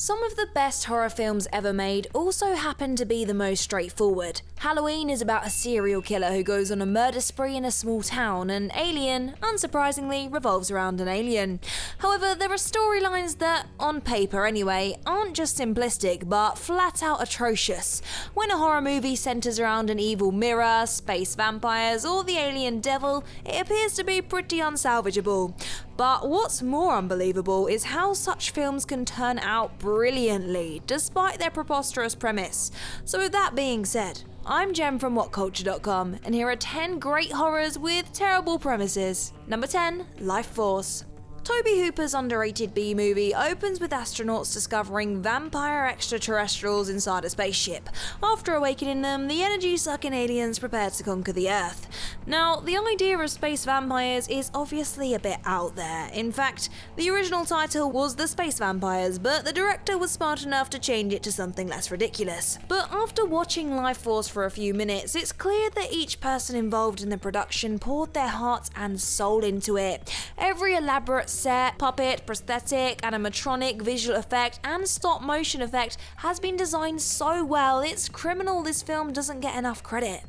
Some of the best horror films ever made also happen to be the most straightforward. Halloween is about a serial killer who goes on a murder spree in a small town, and Alien, unsurprisingly, revolves around an alien. However, there are storylines that, on paper anyway, aren't just simplistic but flat out atrocious. When a horror movie centers around an evil mirror, space vampires, or the alien devil, it appears to be pretty unsalvageable. But what's more unbelievable is how such films can turn out brilliantly, despite their preposterous premise. So with that being said, I'm Jem from WhatCulture.com, and here are 10 great horrors with terrible premises. Number 10. Life Force. Toby Hooper's underrated B-movie opens with astronauts discovering vampire extraterrestrials inside a spaceship. After awakening them, the energy-sucking aliens prepare to conquer the Earth. Now, the idea of space vampires is obviously a bit out there. In fact, the original title was The Space Vampires, but the director was smart enough to change it to something less ridiculous. But after watching Life Force for a few minutes, it's clear that each person involved in the production poured their hearts and soul into it. Every elaborate set, puppet, prosthetic, animatronic, visual effect, and stop motion effect has been designed so well, it's criminal this film doesn't get enough credit.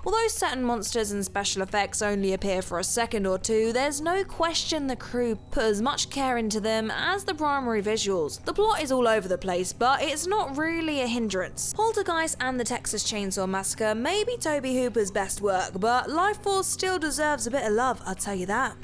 Although certain monsters and special effects only appear for a second or two, there's no question the crew put as much care into them as the primary visuals. The plot is all over the place, but it's not really a hindrance. Poltergeist and the Texas Chainsaw Massacre may be Toby Hooper's best work, but Life Force still deserves a bit of love, I'll tell you that.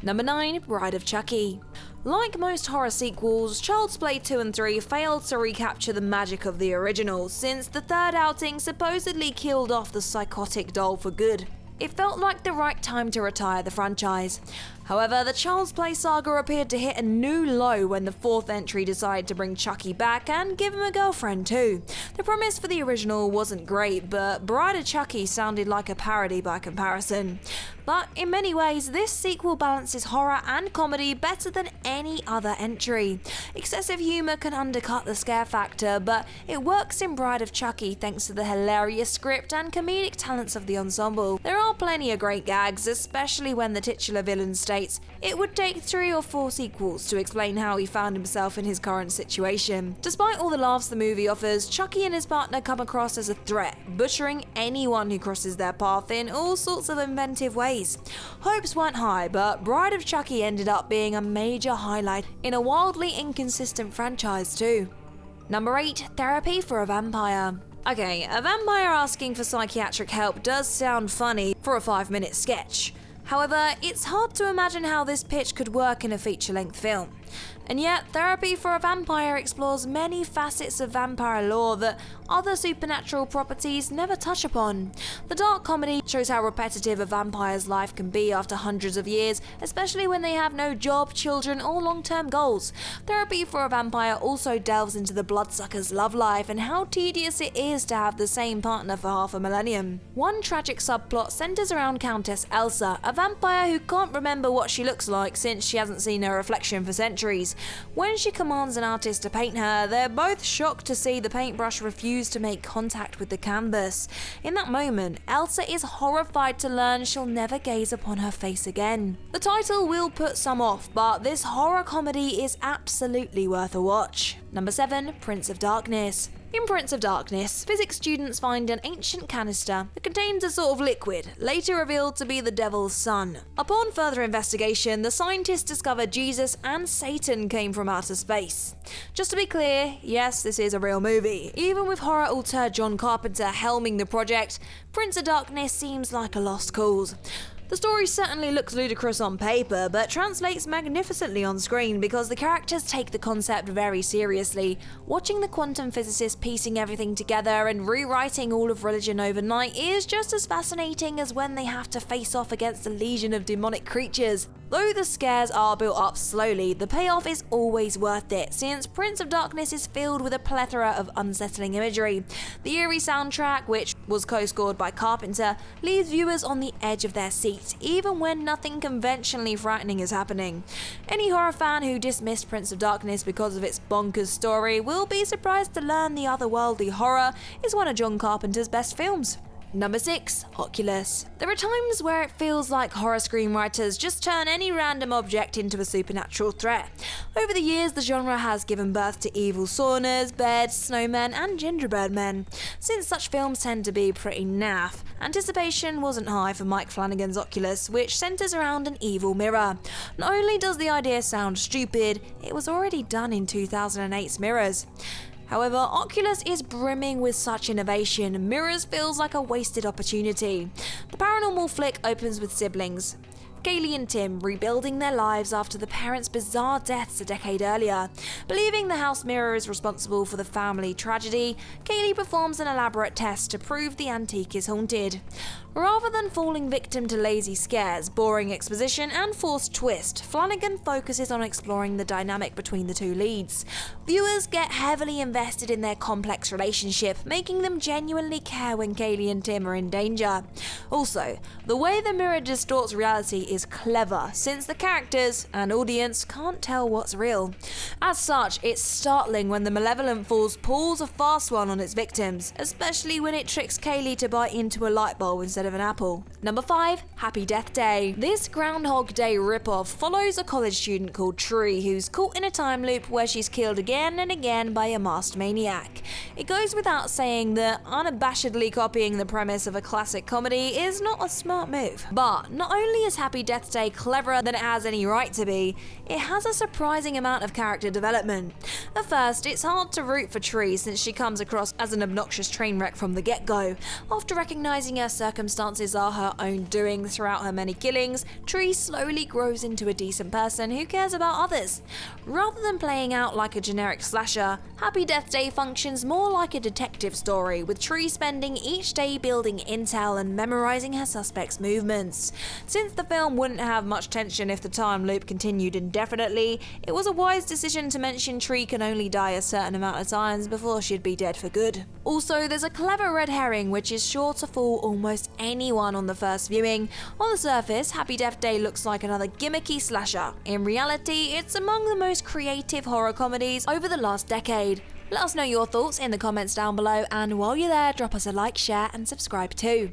Number 9. Bride of Chucky. Like most horror sequels, Child's Play 2 and 3 failed to recapture the magic of the original, since the third outing supposedly killed off the psychotic doll for good. It felt like the right time to retire the franchise. However, the Child's Play saga appeared to hit a new low when the fourth entry decided to bring Chucky back and give him a girlfriend too. The premise for the original wasn't great, but Bride of Chucky sounded like a parody by comparison. But in many ways, this sequel balances horror and comedy better than any other entry. Excessive humour can undercut the scare factor, but it works in Bride of Chucky thanks to the hilarious script and comedic talents of the ensemble. There are plenty of great gags, especially when the titular villain states it would take 3 or 4 sequels to explain how he found himself in his current situation. Despite all the laughs the movie offers, Chucky and his partner come across as a threat, butchering anyone who crosses their path in all sorts of inventive ways. Hopes weren't high, but Bride of Chucky ended up being a major highlight in a wildly inconsistent franchise too. Number 8. Therapy for a Vampire. Okay, a vampire asking for psychiatric help does sound funny for a 5-minute sketch. However, it's hard to imagine how this pitch could work in a feature-length film. And yet, Therapy for a Vampire explores many facets of vampire lore that other supernatural properties never touch upon. The dark comedy shows how repetitive a vampire's life can be after hundreds of years, especially when they have no job, children, or long-term goals. Therapy for a Vampire also delves into the bloodsucker's love life and how tedious it is to have the same partner for half a millennium. One tragic subplot centers around Countess Elsa, a vampire who can't remember what she looks like since she hasn't seen her reflection for centuries. When she commands an artist to paint her, they're both shocked to see the paintbrush refuse to make contact with the canvas. In that moment, Elsa is horrified to learn she'll never gaze upon her face again. The title will put some off, but this horror comedy is absolutely worth a watch. Number 7. Prince of Darkness. In Prince of Darkness, physics students find an ancient canister that contains a sort of liquid, later revealed to be the devil's son. Upon further investigation, the scientists discovered Jesus and Satan came from outer space. Just to be clear, yes, this is a real movie. Even with horror auteur John Carpenter helming the project, Prince of Darkness seems like a lost cause. The story certainly looks ludicrous on paper, but translates magnificently on screen because the characters take the concept very seriously. Watching the quantum physicist piecing everything together and rewriting all of religion overnight is just as fascinating as when they have to face off against a legion of demonic creatures. Though the scares are built up slowly, the payoff is always worth it, since Prince of Darkness is filled with a plethora of unsettling imagery. The eerie soundtrack, which was co-scored by Carpenter, leaves viewers on the edge of their seats, even when nothing conventionally frightening is happening. Any horror fan who dismissed Prince of Darkness because of its bonkers story will be surprised to learn the otherworldly horror is one of John Carpenter's best films. Number 6. Oculus. There are times where it feels like horror screenwriters just turn any random object into a supernatural threat. Over the years, the genre has given birth to evil saunas, beds, snowmen, and gingerbread men. Since such films tend to be pretty naff, anticipation wasn't high for Mike Flanagan's Oculus, which centers around an evil mirror. Not only does the idea sound stupid, it was already done in 2008's Mirrors. However, Oculus is brimming with such innovation, Mirrors feels like a wasted opportunity. The paranormal flick opens with siblings, Kaylee and Tim, rebuilding their lives after the parents' bizarre deaths a decade earlier. Believing the house mirror is responsible for the family tragedy, Kaylee performs an elaborate test to prove the antique is haunted. Rather than falling victim to lazy scares, boring exposition, and forced twist, Flanagan focuses on exploring the dynamic between the two leads. Viewers get heavily invested in their complex relationship, making them genuinely care when Kaylee and Tim are in danger. Also, the way the mirror distorts reality is clever, since the characters and audience can't tell what's real. As such, it's startling when the malevolent force pulls a fast one on its victims, especially when it tricks Kaylee to bite into a light bulb instead of an apple. Number 5. Happy Death Day. This Groundhog Day ripoff follows a college student called Tree who's caught in a time loop where she's killed again and again by a masked maniac. It goes without saying that unabashedly copying the premise of a classic comedy is not a smart move. But not only is Happy Death Day cleverer than it has any right to be, it has a surprising amount of character development. At first, it's hard to root for Tree since she comes across as an obnoxious train wreck from the get-go. After recognizing her circumstances are her own doing throughout her many killings, Tree slowly grows into a decent person who cares about others. Rather than playing out like a generic slasher, Happy Death Day functions more like a detective story, with Tree spending each day building intel and memorizing her suspects' movements. Since the film wouldn't have much tension if the time loop continued indefinitely, it was a wise decision to mention Tree can only die a certain amount of times before she'd be dead for good. Also, there's a clever red herring which is sure to fool almost anyone on the first viewing. On the surface, Happy Death Day looks like another gimmicky slasher. In reality, it's among the most creative horror comedies over the last decade. Let us know your thoughts in the comments down below, and while you're there, drop us a like, share, and subscribe too.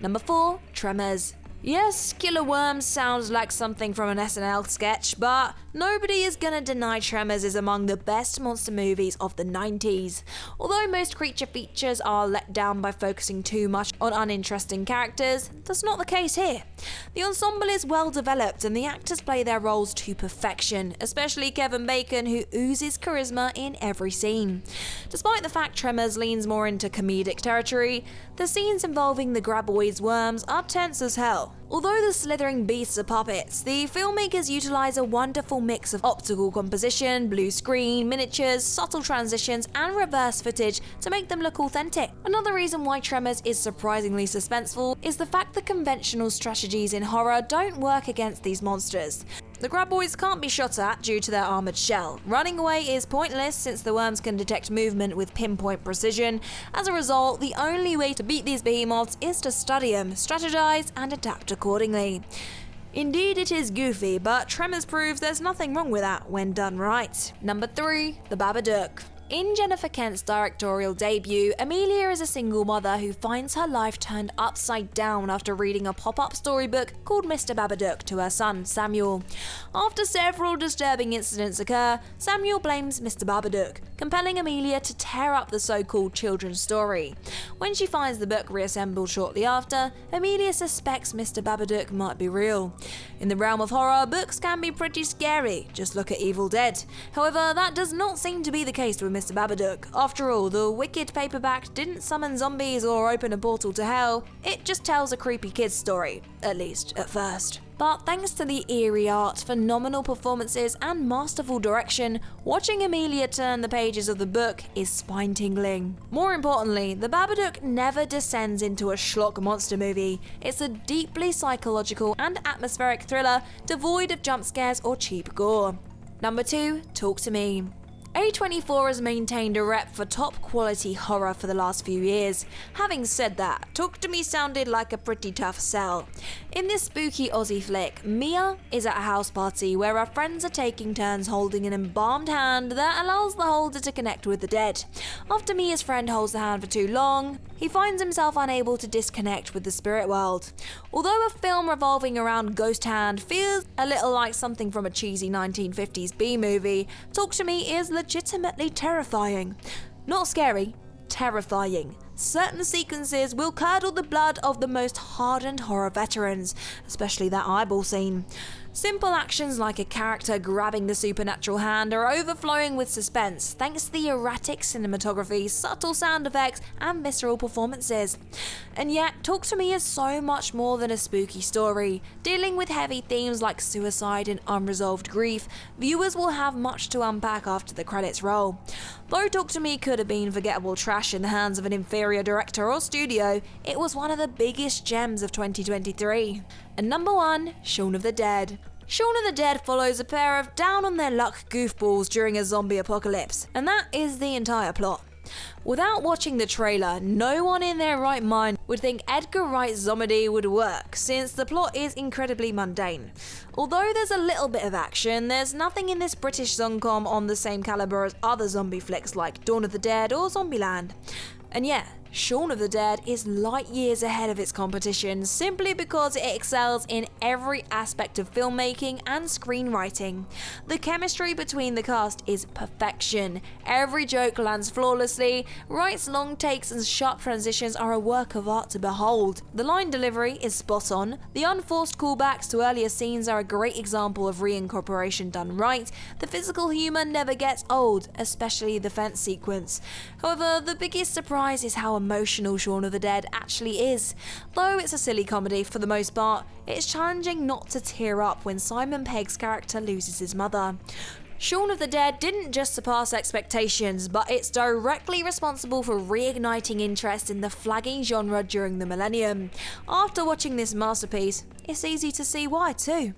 Number 4. Tremors. Yes, Killer Worms sounds like something from an SNL sketch, but nobody is gonna deny Tremors is among the best monster movies of the 90s. Although most creature features are let down by focusing too much on uninteresting characters, that's not the case here. The ensemble is well developed and the actors play their roles to perfection, especially Kevin Bacon, who oozes charisma in every scene. Despite the fact Tremors leans more into comedic territory, the scenes involving the graboids worms are tense as hell. Although the slithering beasts are puppets, the filmmakers utilize a wonderful mix of optical composition, blue screen, miniatures, subtle transitions, and reverse footage to make them look authentic. Another reason why Tremors is surprisingly suspenseful is the fact that conventional strategies in horror don't work against these monsters. The graboids can't be shot at due to their armoured shell. Running away is pointless since the worms can detect movement with pinpoint precision. As a result, the only way to beat these behemoths is to study them, strategize, and adapt accordingly. Indeed, it is goofy, but Tremors proves there's nothing wrong with that when done right. Number 3. The Babadook. In Jennifer Kent's directorial debut, Amelia is a single mother who finds her life turned upside down after reading a pop-up storybook called Mr. Babadook to her son, Samuel. After several disturbing incidents occur, Samuel blames Mr. Babadook, compelling Amelia to tear up the so-called children's story. When she finds the book reassembled shortly after, Amelia suspects Mr. Babadook might be real. In the realm of horror, books can be pretty scary, just look at Evil Dead. However, that does not seem to be the case with Mr. Babadook. After all, the wicked paperback didn't summon zombies or open a portal to hell, it just tells a creepy kid's story, at least at first. But thanks to the eerie art, phenomenal performances, and masterful direction, watching Amelia turn the pages of the book is spine-tingling. More importantly, The Babadook never descends into a schlock monster movie. It's a deeply psychological and atmospheric thriller devoid of jump scares or cheap gore. Number 2. Talk to Me. A24 has maintained a rep for top quality horror for the last few years. Having said that, Talk to Me sounded like a pretty tough sell. In this spooky Aussie flick, Mia is at a house party where her friends are taking turns holding an embalmed hand that allows the holder to connect with the dead. After Mia's friend holds the hand for too long, he finds himself unable to disconnect with the spirit world. Although a film revolving around Ghost Hand feels a little like something from a cheesy 1950s B-movie, Talk to Me is legitimately terrifying. Not scary, terrifying. Certain sequences will curdle the blood of the most hardened horror veterans, especially that eyeball scene. Simple actions like a character grabbing the supernatural hand are overflowing with suspense thanks to the erratic cinematography, subtle sound effects, and visceral performances. And yet, Talk to Me is so much more than a spooky story. Dealing with heavy themes like suicide and unresolved grief, viewers will have much to unpack after the credits roll. Though Talk to Me could have been forgettable trash in the hands of an inferior director or studio, it was one of the biggest gems of 2023. And number 1, Shaun of the Dead. Shaun of the Dead follows a pair of down-on-their-luck goofballs during a zombie apocalypse, and that is the entire plot. Without watching the trailer, no one in their right mind would think Edgar Wright's Zombie would work, since the plot is incredibly mundane. Although there's a little bit of action, there's nothing in this British zomcom on the same caliber as other zombie flicks like Dawn of the Dead or Zombieland. And yeah, Shaun of the Dead is light years ahead of its competition simply because it excels in every aspect of filmmaking and screenwriting. The chemistry between the cast is perfection. Every joke lands flawlessly. Wright's long takes and sharp transitions are a work of art to behold. The line delivery is spot on. The unforced callbacks to earlier scenes are a great example of reincorporation done right. The physical humour never gets old, especially the fence sequence. However, the biggest surprise is how emotional Shaun of the Dead actually is. Though it's a silly comedy for the most part, it's challenging not to tear up when Simon Pegg's character loses his mother. Shaun of the Dead didn't just surpass expectations, but it's directly responsible for reigniting interest in the flagging genre during the millennium. After watching this masterpiece, it's easy to see why too.